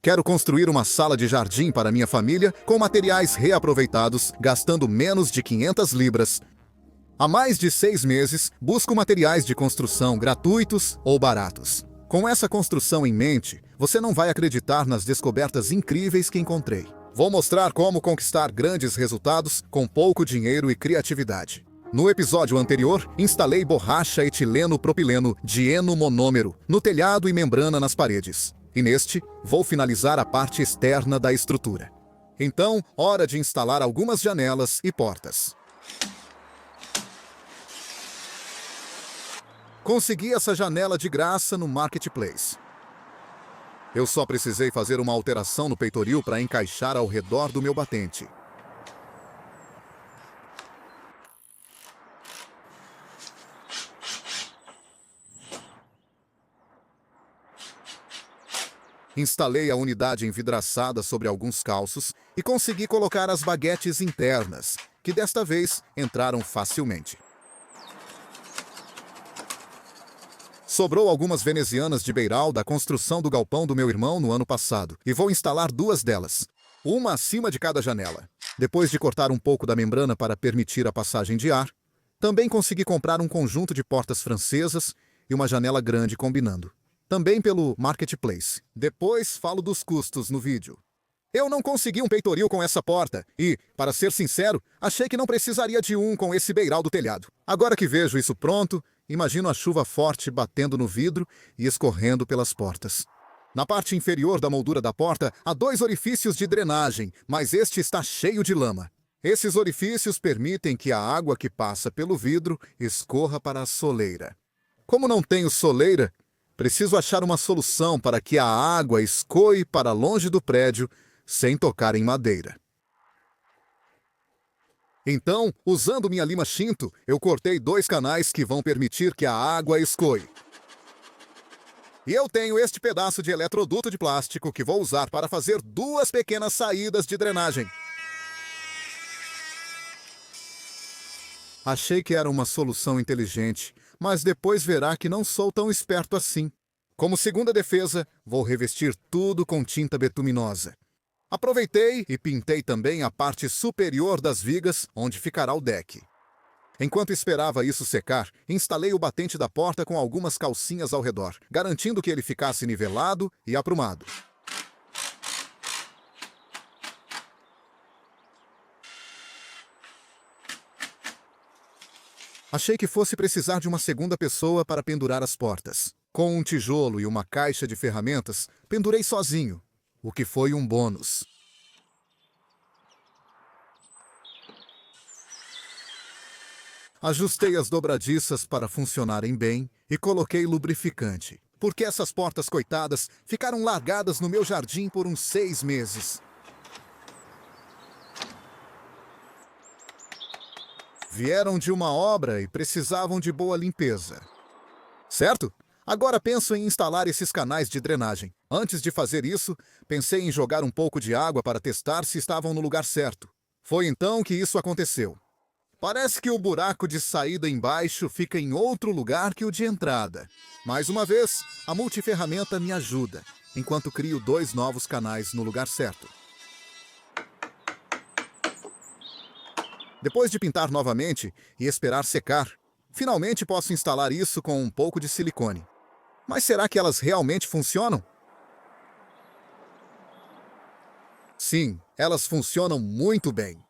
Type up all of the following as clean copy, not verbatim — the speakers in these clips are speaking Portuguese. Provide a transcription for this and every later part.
Quero construir uma sala de jardim para minha família com materiais reaproveitados, gastando menos de 500 libras. Há mais de 6 meses, busco materiais de construção gratuitos ou baratos. Com essa construção em mente, você não vai acreditar nas descobertas incríveis que encontrei. Vou mostrar como conquistar grandes resultados com pouco dinheiro e criatividade. No episódio anterior, instalei borracha etileno propileno de eno monômero no telhado e membrana nas paredes. E neste, vou finalizar a parte externa da estrutura. Então, hora de instalar algumas janelas e portas. Consegui essa janela de graça no Marketplace. Eu só precisei fazer uma alteração no peitoril para encaixar ao redor do meu batente. Instalei a unidade envidraçada sobre alguns calços e consegui colocar as baguetes internas, que desta vez entraram facilmente. Sobrou algumas venezianas de beiral da construção do galpão do meu irmão no ano passado, e vou instalar 2 delas, uma acima de cada janela. Depois de cortar um pouco da membrana para permitir a passagem de ar, também consegui comprar um conjunto de portas francesas e uma janela grande combinando. Também pelo Marketplace. Depois falo dos custos no vídeo. Eu não consegui um peitoril com essa porta e, para ser sincero, achei que não precisaria de um com esse beiral do telhado. Agora que vejo isso pronto, imagino a chuva forte batendo no vidro e escorrendo pelas portas. Na parte inferior da moldura da porta, há 2 orifícios de drenagem, mas este está cheio de lama. Esses orifícios permitem que a água que passa pelo vidro escorra para a soleira. Como não tenho soleira, preciso achar uma solução para que a água escoe para longe do prédio sem tocar em madeira. Então, usando minha lima Shinto, eu cortei 2 canais que vão permitir que a água escoe. E eu tenho este pedaço de eletroduto de plástico que vou usar para fazer 2 pequenas saídas de drenagem. Achei que era uma solução inteligente, mas depois verá que não sou tão esperto assim. Como segunda defesa, vou revestir tudo com tinta betuminosa. Aproveitei e pintei também a parte superior das vigas, onde ficará o deck. Enquanto esperava isso secar, instalei o batente da porta com algumas calcinhas ao redor, garantindo que ele ficasse nivelado e aprumado. Achei que fosse precisar de uma segunda pessoa para pendurar as portas. Com um tijolo e uma caixa de ferramentas, pendurei sozinho, o que foi um bônus. Ajustei as dobradiças para funcionarem bem e coloquei lubrificante, porque essas portas coitadas ficaram largadas no meu jardim por uns 6 meses. Vieram de uma obra e precisavam de boa limpeza. Certo? Agora penso em instalar esses canais de drenagem. Antes de fazer isso, pensei em jogar um pouco de água para testar se estavam no lugar certo. Foi então que isso aconteceu. Parece que o buraco de saída embaixo fica em outro lugar que o de entrada. Mais uma vez, a multiferramenta me ajuda, enquanto crio 2 novos canais no lugar certo. Depois de pintar novamente e esperar secar, finalmente posso instalar isso com um pouco de silicone. Mas será que elas realmente funcionam? Sim, elas funcionam muito bem.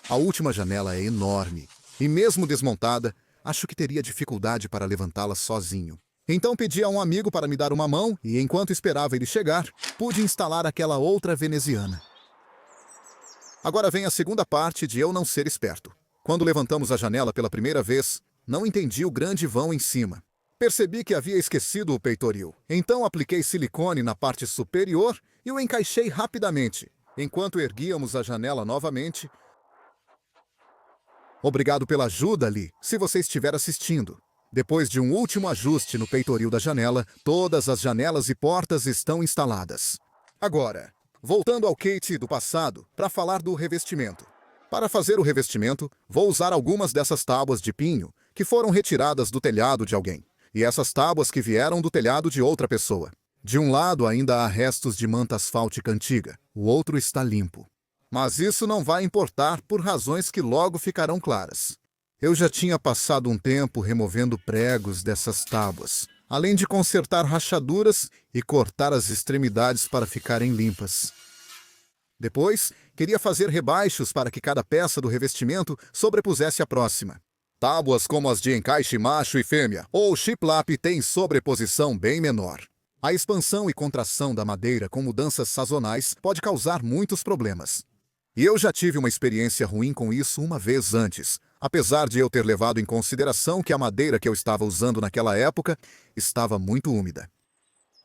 A última janela é enorme, e mesmo desmontada, acho que teria dificuldade para levantá-la sozinho. Então pedi a um amigo para me dar uma mão, e enquanto esperava ele chegar, pude instalar aquela outra veneziana. Agora vem a segunda parte de eu não ser esperto. Quando levantamos a janela pela primeira vez, não entendi o grande vão em cima. Percebi que havia esquecido o peitoril. Então apliquei silicone na parte superior e o encaixei rapidamente, enquanto erguíamos a janela novamente. Obrigado pela ajuda, Lee, se você estiver assistindo. Depois de um último ajuste no peitoril da janela, todas as janelas e portas estão instaladas. Agora, voltando ao Kate do passado, para falar do revestimento. Para fazer o revestimento, vou usar algumas dessas tábuas de pinho que foram retiradas do telhado de alguém. E essas tábuas que vieram do telhado de outra pessoa. De um lado ainda há restos de manta asfáltica antiga, o outro está limpo. Mas isso não vai importar por razões que logo ficarão claras. Eu já tinha passado um tempo removendo pregos dessas tábuas, além de consertar rachaduras e cortar as extremidades para ficarem limpas. Depois, queria fazer rebaixos para que cada peça do revestimento sobrepusesse a próxima. Tábuas como as de encaixe macho e fêmea ou shiplap têm sobreposição bem menor. A expansão e contração da madeira com mudanças sazonais pode causar muitos problemas. E eu já tive uma experiência ruim com isso uma vez antes, apesar de eu ter levado em consideração que a madeira que eu estava usando naquela época estava muito úmida.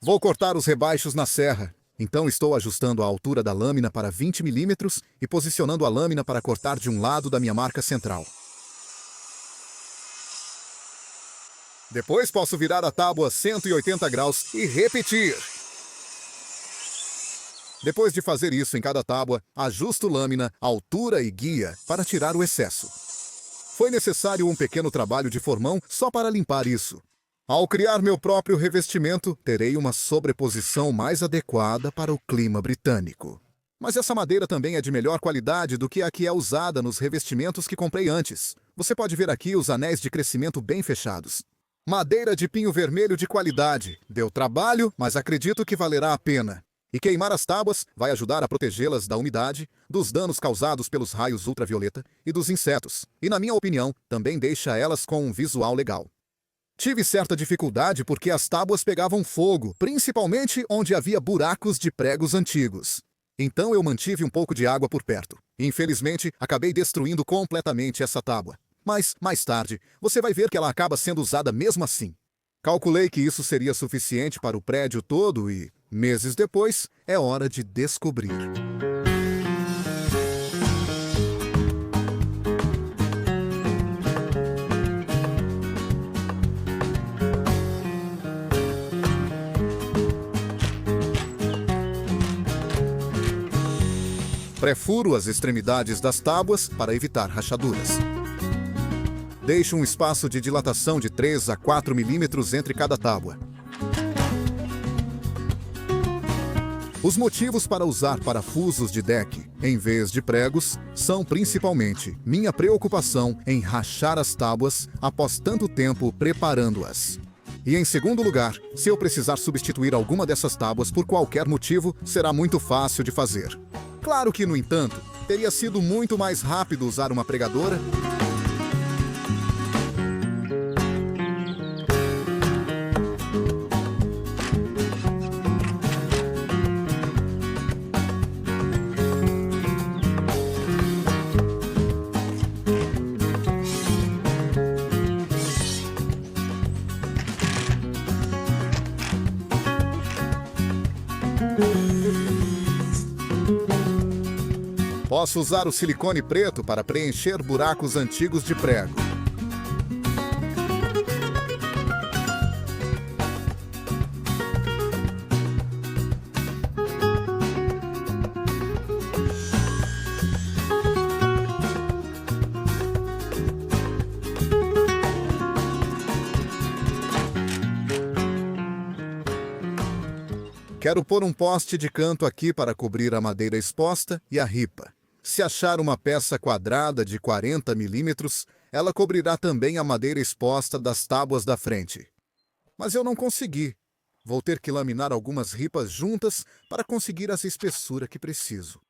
Vou cortar os rebaixos na serra, então estou ajustando a altura da lâmina para 20 mm e posicionando a lâmina para cortar de um lado da minha marca central. Depois posso virar a tábua 180 graus e repetir. Depois de fazer isso em cada tábua, ajusto lâmina, altura e guia para tirar o excesso. Foi necessário um pequeno trabalho de formão só para limpar isso. Ao criar meu próprio revestimento, terei uma sobreposição mais adequada para o clima britânico. Mas essa madeira também é de melhor qualidade do que a que é usada nos revestimentos que comprei antes. Você pode ver aqui os anéis de crescimento bem fechados. Madeira de pinho vermelho de qualidade. Deu trabalho, mas acredito que valerá a pena. E queimar as tábuas vai ajudar a protegê-las da umidade, dos danos causados pelos raios ultravioleta e dos insetos. E, na minha opinião, também deixa elas com um visual legal. Tive certa dificuldade porque as tábuas pegavam fogo, principalmente onde havia buracos de pregos antigos. Então eu mantive um pouco de água por perto. Infelizmente, acabei destruindo completamente essa tábua. Mas, mais tarde, você vai ver que ela acaba sendo usada mesmo assim. Calculei que isso seria suficiente para o prédio todo e, meses depois, é hora de descobrir. Pré-furo as extremidades das tábuas para evitar rachaduras. Deixo um espaço de dilatação de 3 a 4 mm entre cada tábua. Os motivos para usar parafusos de deck em vez de pregos são principalmente minha preocupação em rachar as tábuas após tanto tempo preparando-as. E em segundo lugar, se eu precisar substituir alguma dessas tábuas por qualquer motivo, será muito fácil de fazer. Claro que, no entanto, teria sido muito mais rápido usar uma pregadora. Posso usar o silicone preto para preencher buracos antigos de prego. Quero pôr um poste de canto aqui para cobrir a madeira exposta e a ripa. Se achar uma peça quadrada de 40 mm, ela cobrirá também a madeira exposta das tábuas da frente. Mas eu não consegui. Vou ter que laminar algumas ripas juntas para conseguir essa espessura que preciso.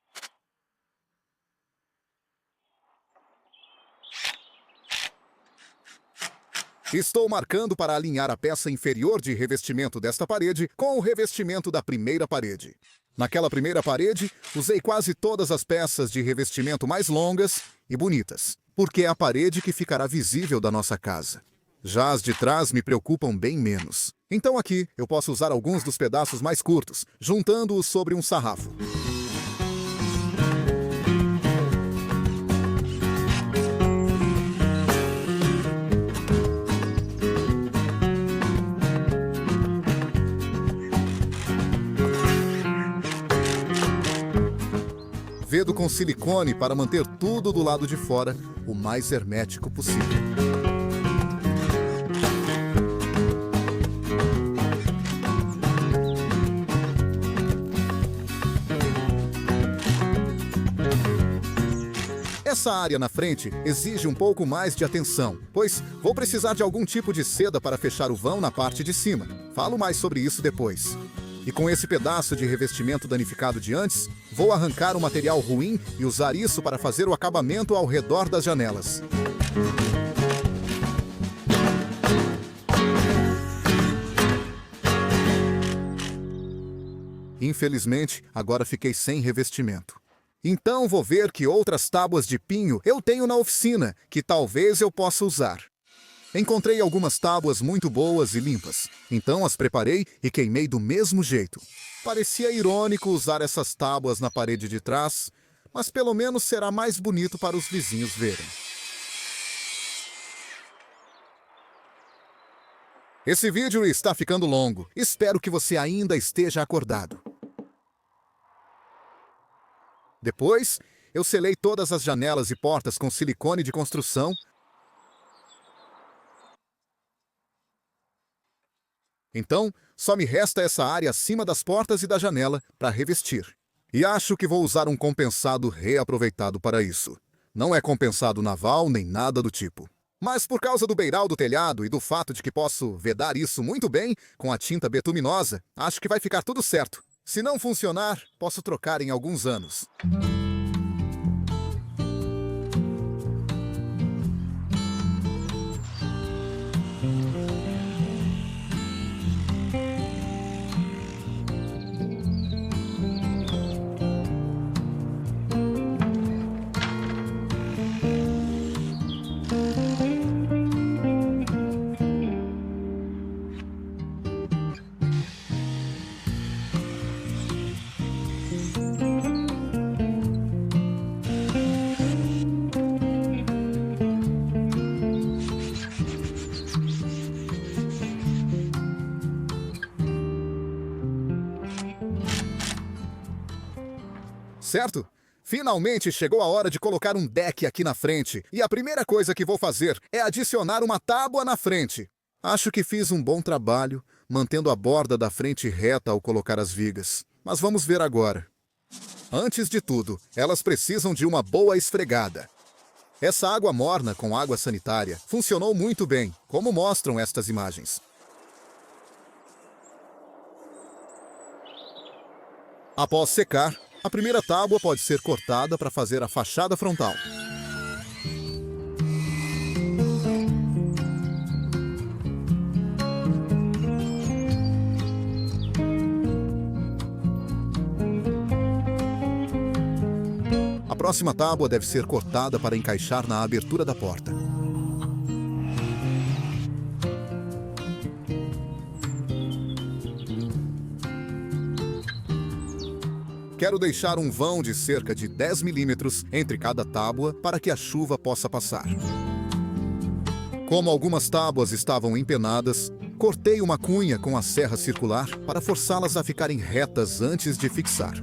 Estou marcando para alinhar a peça inferior de revestimento desta parede com o revestimento da primeira parede. Naquela primeira parede, usei quase todas as peças de revestimento mais longas e bonitas, porque é a parede que ficará visível da nossa casa. Já as de trás me preocupam bem menos. Então aqui eu posso usar alguns dos pedaços mais curtos, juntando-os sobre um sarrafo. Vedo com silicone para manter tudo do lado de fora o mais hermético possível. Essa área na frente exige um pouco mais de atenção, pois vou precisar de algum tipo de seda para fechar o vão na parte de cima. Falo mais sobre isso depois. E com esse pedaço de revestimento danificado de antes, vou arrancar o material ruim e usar isso para fazer o acabamento ao redor das janelas. Infelizmente, agora fiquei sem revestimento. Então vou ver que outras tábuas de pinho eu tenho na oficina, que talvez eu possa usar. Encontrei algumas tábuas muito boas e limpas, então as preparei e queimei do mesmo jeito. Parecia irônico usar essas tábuas na parede de trás, mas pelo menos será mais bonito para os vizinhos verem. Esse vídeo está ficando longo. Espero que você ainda esteja acordado. Depois, eu selei todas as janelas e portas com silicone de construção. Então, só me resta essa área acima das portas e da janela para revestir. E acho que vou usar um compensado reaproveitado para isso. Não é compensado naval nem nada do tipo. Mas por causa do beiral do telhado e do fato de que posso vedar isso muito bem com a tinta betuminosa, acho que vai ficar tudo certo. Se não funcionar, posso trocar em alguns anos. Certo? Finalmente chegou a hora de colocar um deck aqui na frente, e a primeira coisa que vou fazer é adicionar uma tábua na frente. Acho que fiz um bom trabalho, mantendo a borda da frente reta ao colocar as vigas. Mas vamos ver agora. Antes de tudo, elas precisam de uma boa esfregada. Essa água morna com água sanitária funcionou muito bem, como mostram estas imagens. Após secar, a primeira tábua pode ser cortada para fazer a fachada frontal. A próxima tábua deve ser cortada para encaixar na abertura da porta. Quero deixar um vão de cerca de 10 milímetros entre cada tábua para que a chuva possa passar. Como algumas tábuas estavam empenadas, cortei uma cunha com a serra circular para forçá-las a ficarem retas antes de fixar.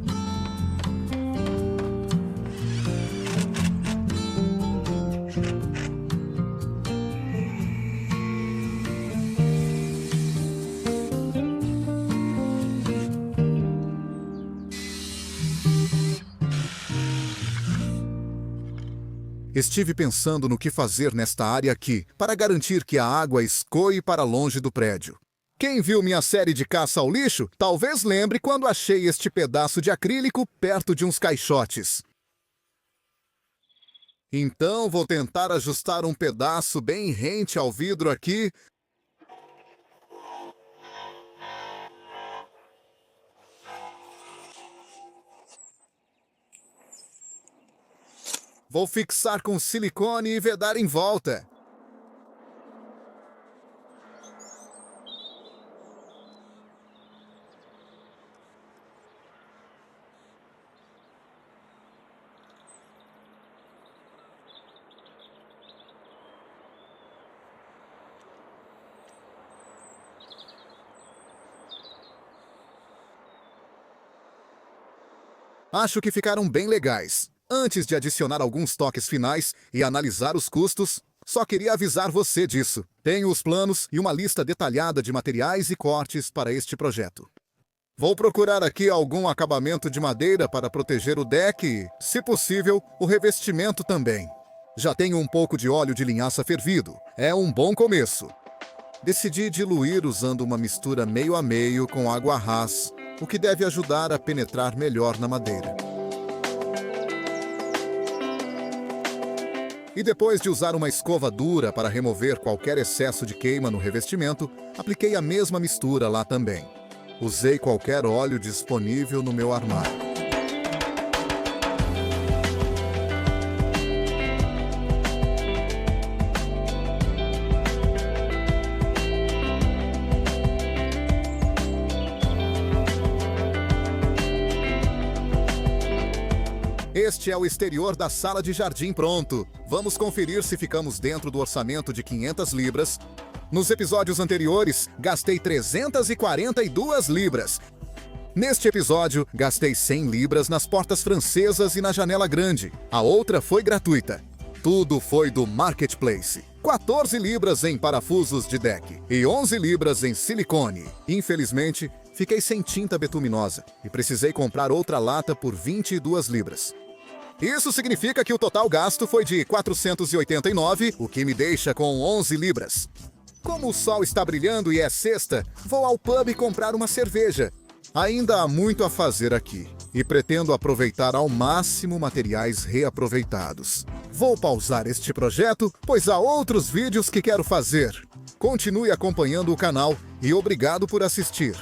Estive pensando no que fazer nesta área aqui, para garantir que a água escoe para longe do prédio. Quem viu minha série de caça ao lixo, talvez lembre quando achei este pedaço de acrílico perto de uns caixotes. Então vou tentar ajustar um pedaço bem rente ao vidro aqui. Vou fixar com silicone e vedar em volta. Acho que ficaram bem legais. Antes de adicionar alguns toques finais e analisar os custos, só queria avisar você disso. Tenho os planos e uma lista detalhada de materiais e cortes para este projeto. Vou procurar aqui algum acabamento de madeira para proteger o deck e, se possível, o revestimento também. Já tenho um pouco de óleo de linhaça fervido. É um bom começo. Decidi diluir usando uma mistura meio a meio com água ras, o que deve ajudar a penetrar melhor na madeira. E depois de usar uma escova dura para remover qualquer excesso de queima no revestimento, apliquei a mesma mistura lá também. Usei qualquer óleo disponível no meu armário. Este é o exterior da sala de jardim pronto. Vamos conferir se ficamos dentro do orçamento de 500 libras. Nos episódios anteriores, gastei 342 libras. Neste episódio, gastei 100 libras nas portas francesas e na janela grande. A outra foi gratuita. Tudo foi do Marketplace. 14 libras em parafusos de deck e 11 libras em silicone. Infelizmente, fiquei sem tinta betuminosa e precisei comprar outra lata por 22 libras. Isso significa que o total gasto foi de 489, o que me deixa com 11 libras. Como o sol está brilhando e é sexta, vou ao pub comprar uma cerveja. Ainda há muito a fazer aqui e pretendo aproveitar ao máximo materiais reaproveitados. Vou pausar este projeto, pois há outros vídeos que quero fazer. Continue acompanhando o canal e obrigado por assistir.